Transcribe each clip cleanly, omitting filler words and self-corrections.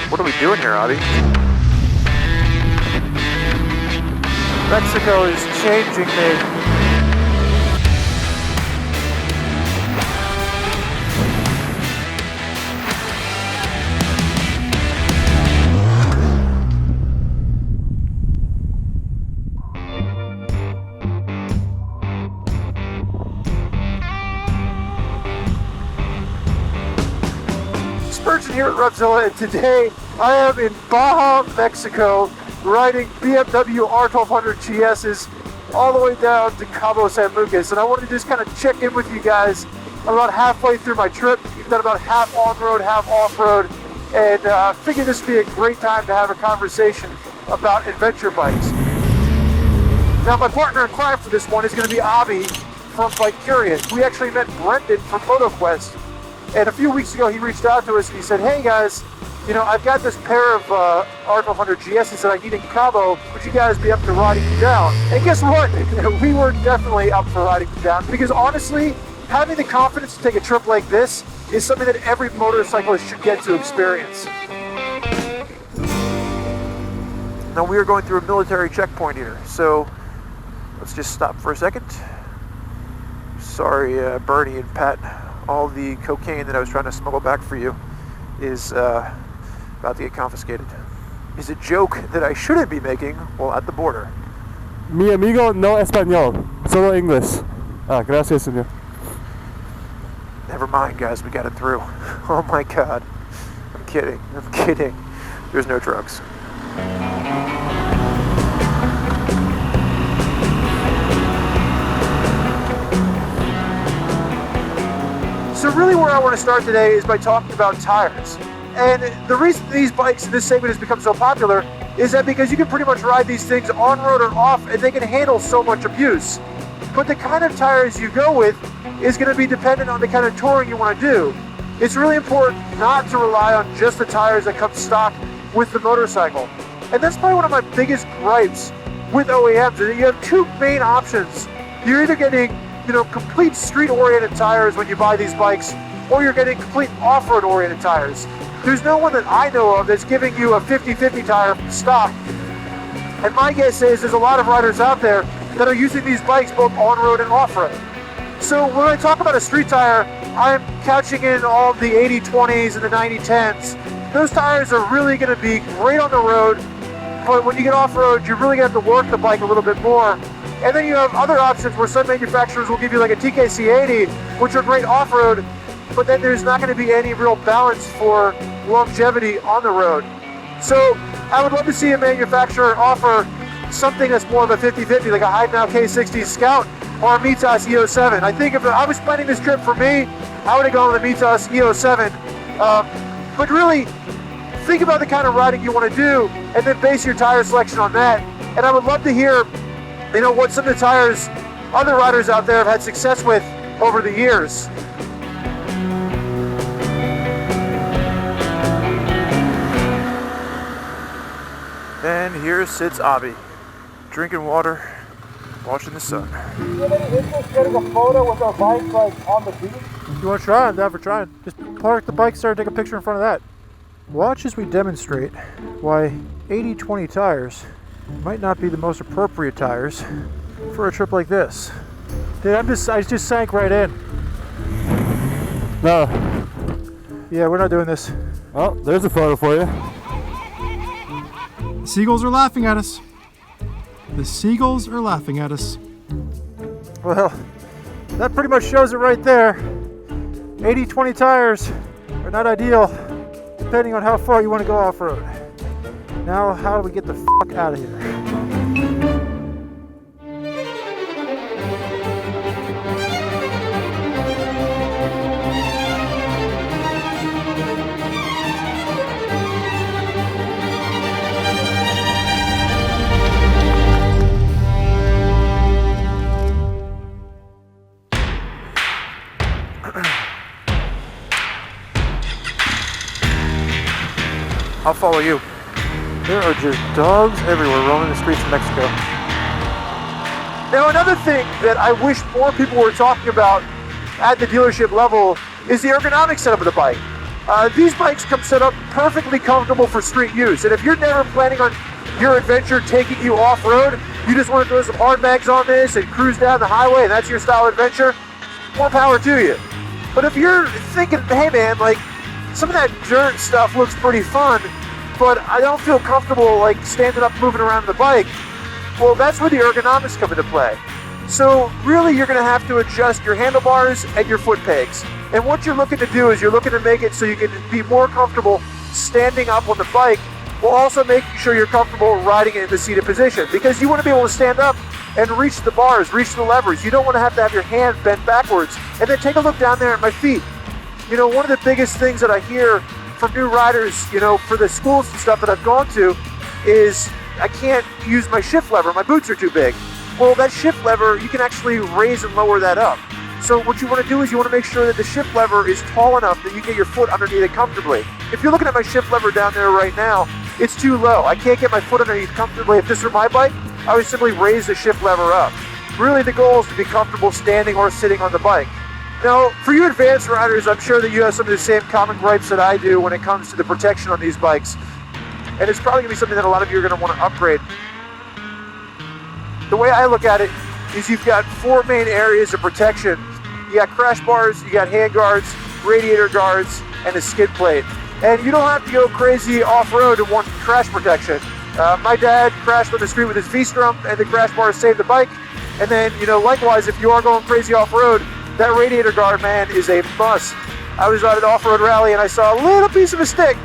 What are we doing here, Abhi? Mexico is changing me. Spurgeon here at RevZilla, and today I am in Baja, Mexico, riding BMW R1200GSs all the way down to Cabo San Lucas. And I wanted to just kind of check in with you guys. I'm about halfway through my trip. We've done about half on-road, half off-road, and I figured this would be a great time to have a conversation about adventure bikes. Now, my partner in crime for this one is going to be Abhi from Bike Curious. We actually met Brendan from MotoQuest. And a few weeks ago, he reached out to us and he said, hey guys, you know, I've got this pair of R1200GSs that I need in Cabo. Would you guys be up to riding them down? And guess what? We were definitely up for riding them down, because honestly, having the confidence to take a trip like this is something that every motorcyclist should get to experience. Now we are going through a military checkpoint here, so let's just stop for a second. Sorry, Bernie and Pat. All the cocaine that I was trying to smuggle back for you is about to get confiscated. Is a joke that I shouldn't be making while at the border. Mi amigo no español, solo English. Gracias, señor. Never mind, guys, we got it through. Oh my God. I'm kidding. There's no drugs. So really where I want to start today is by talking about tires. And the reason these bikes in this segment has become so popular is that because you can pretty much ride these things on road or off, and they can handle so much abuse. But the kind of tires you go with is going to be dependent on the kind of touring you want to do. It's really important not to rely on just the tires that come stock with the motorcycle. And that's probably one of my biggest gripes with OEMs, is that you have two main options. You're either getting complete street-oriented tires when you buy these bikes, or you're getting complete off-road oriented tires. There's no one that I know of that's giving you a 50-50 tire from stock. And my guess is there's a lot of riders out there that are using these bikes both on-road and off-road. So when I talk about a street tire, I'm couching in all the 80-20s and the 90-10s. Those tires are really going to be great on the road, but when you get off-road, you're really going to have to work the bike a little bit more. And then you have other options where some manufacturers will give you like a TKC 80, which are great off-road, but then there's not going to be any real balance for longevity on the road. So I would love to see a manufacturer offer something that's more of a 50-50, like a Heidenau K60 Scout or a Mitas E07. I think if I was planning this trip for me, I would have gone with the Mitas E07. But really, think about the kind of riding you want to do, and then base your tire selection on that. And I would love to hear what some of the tires other riders out there have had success with over the years. And here sits Abhi, drinking water, watching the sun. Do you have any interest in getting a photo with our bikes like on the beach? You want to try? I'm down for trying. Just park the bike there and take a picture in front of that. Watch as we demonstrate why 80-20 tires might not be the most appropriate tires for a trip like this. Dude, I just sank right in. No. Yeah, we're not doing this. Well, there's a photo for you. The seagulls are laughing at us. The seagulls are laughing at us. Well, that pretty much shows it right there. 80-20 tires are not ideal, depending on how far you want to go off-road. Now, how do we get the fuck out of here? I'll follow you. There are just dogs everywhere roaming the streets of Mexico. Now, another thing that I wish more people were talking about at the dealership level is the ergonomic setup of the bike. These bikes come set up perfectly comfortable for street use. And if you're never planning on your adventure taking you off-road, you just want to throw some hard mags on this and cruise down the highway and that's your style adventure, more power to you. But if you're thinking, hey man, like some of that dirt stuff looks pretty fun, but I don't feel comfortable like standing up moving around the bike, well, that's where the ergonomics come into play. So really you're going to have to adjust your handlebars and your foot pegs. And what you're looking to do is you're looking to make it so you can be more comfortable standing up on the bike while also making sure you're comfortable riding it in the seated position, because you want to be able to stand up and reach the bars, reach the levers. You don't want to have your hand bent backwards. And then take a look down there at my feet. You know, one of the biggest things that I hear from new riders, you know, for the schools and stuff that I've gone to is I can't use my shift lever. My boots are too big. Well, that shift lever, you can actually raise and lower that up. So what you want to do is you want to make sure that the shift lever is tall enough that you get your foot underneath it comfortably. If you're looking at my shift lever down there right now, it's too low. I can't get my foot underneath comfortably. If this were my bike, I would simply raise the shift lever up. Really, the goal is to be comfortable standing or sitting on the bike. Now, for you advanced riders, I'm sure that you have some of the same common gripes that I do when it comes to the protection on these bikes. And it's probably going to be something that a lot of you are going to want to upgrade. The way I look at it is you've got four main areas of protection. You got crash bars, you got hand guards, radiator guards, and a skid plate. And you don't have to go crazy off-road to want crash protection. My dad crashed on the street with his V-strum and the crash bar saved the bike. And then, you know, likewise, if you are going crazy off-road, that radiator guard, man, is a must. I was at an off-road rally and I saw a little piece of a stick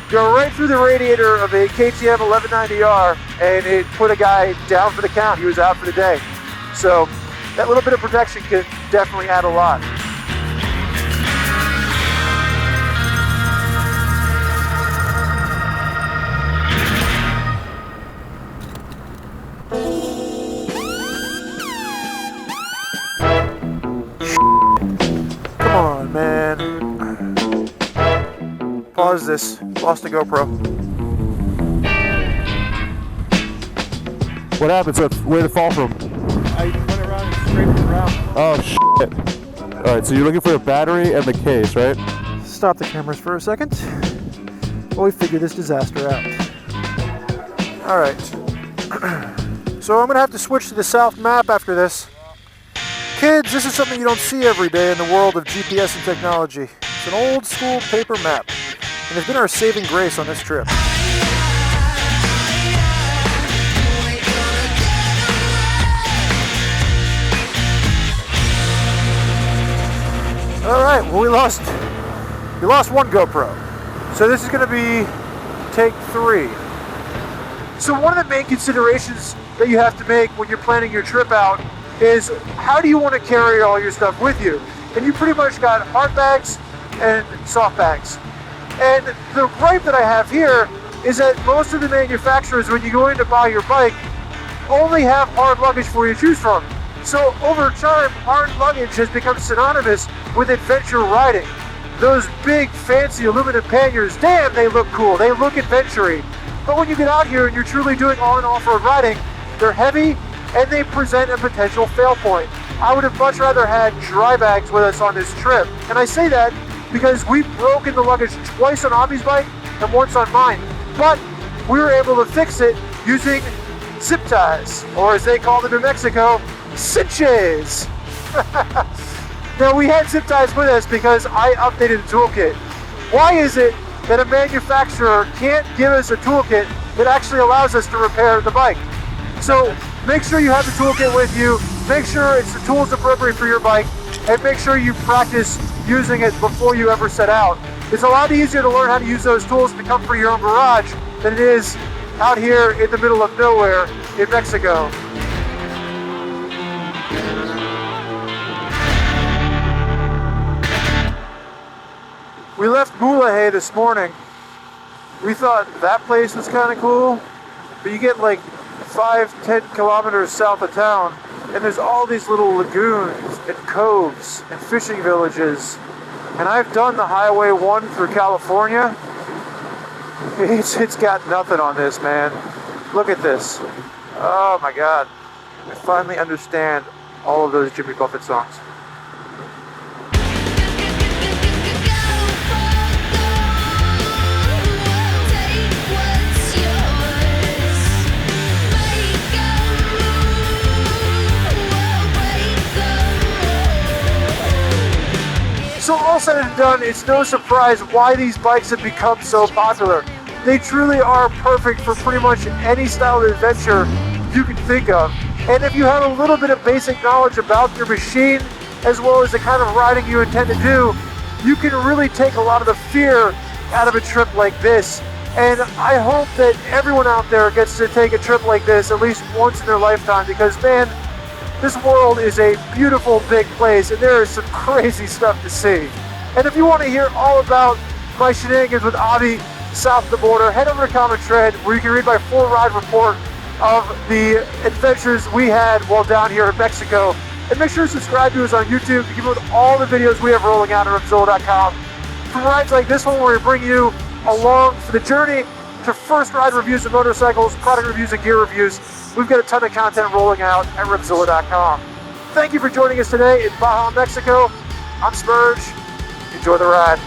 go right through the radiator of a KTM 1190R, and it put a guy down for the count. He was out for the day. So that little bit of protection can definitely add a lot. Come on, man. Pause this. Lost the GoPro. What happened? So where'd it fall from? I went around and scraped it around. Oh, shit. Alright, so you're looking for a battery and the case, right? Stop the cameras for a second while we figure this disaster out. Alright. So I'm going to have to switch to the south map after this. Kids, this is something you don't see every day in the world of GPS and technology. It's an old school paper map, and it's been our saving grace on this trip. Alright, well we lost one GoPro. So this is going to be take 3. So one of the main considerations that you have to make when you're planning your trip out is how do you want to carry all your stuff with you? And you pretty much got hard bags and soft bags. And the gripe that I have here is that most of the manufacturers, when you go in to buy your bike, only have hard luggage for you to choose from. So over time, hard luggage has become synonymous with adventure riding. Those big fancy aluminum panniers, damn, they look cool, they look adventure-y. But when you get out here and you're truly doing on and off-road riding, they're heavy and they present a potential fail point. I would have much rather had dry bags with us on this trip. And I say that because we've broken the luggage twice on Abhi's bike and once on mine. But we were able to fix it using zip ties, or as they call them in Mexico, cinches. Now we had zip ties with us because I updated the toolkit. Why is it that a manufacturer can't give us a toolkit that actually allows us to repair the bike? So make sure you have the toolkit with you, make sure it's the tools appropriate for your bike, and make sure you practice using it before you ever set out. It's a lot easier to learn how to use those tools in the comfort of your own garage than it is out here in the middle of nowhere in Mexico. We left Mulahay this morning. We thought that place was kind of cool, but you get like 5-10 kilometers south of town, and there's all these little lagoons and coves and fishing villages. And I've done the Highway 1 through California. It's got nothing on this, man. Look at this. Oh my God. I finally understand all of those Jimmy Buffett songs. all said and done, it's no surprise why these bikes have become so popular. They truly are perfect for pretty much any style of adventure you can think of. And if you have a little bit of basic knowledge about your machine, as well as the kind of riding you intend to do, you can really take a lot of the fear out of a trip like this. And I hope that everyone out there gets to take a trip like this at least once in their lifetime, because man, this world is a beautiful big place and there is some crazy stuff to see. And if you want to hear all about my shenanigans with Abhi south of the border, head over to Common Tread, where you can read my full ride report of the adventures we had while down here in Mexico. And make sure to subscribe to us on YouTube to keep up with all the videos we have rolling out at RevZilla.com. For rides like this one, where we bring you along for the journey, to first ride reviews of motorcycles, product reviews, and gear reviews, we've got a ton of content rolling out at RevZilla.com. Thank you for joining us today in Baja, Mexico. I'm Spurge. Enjoy the ride.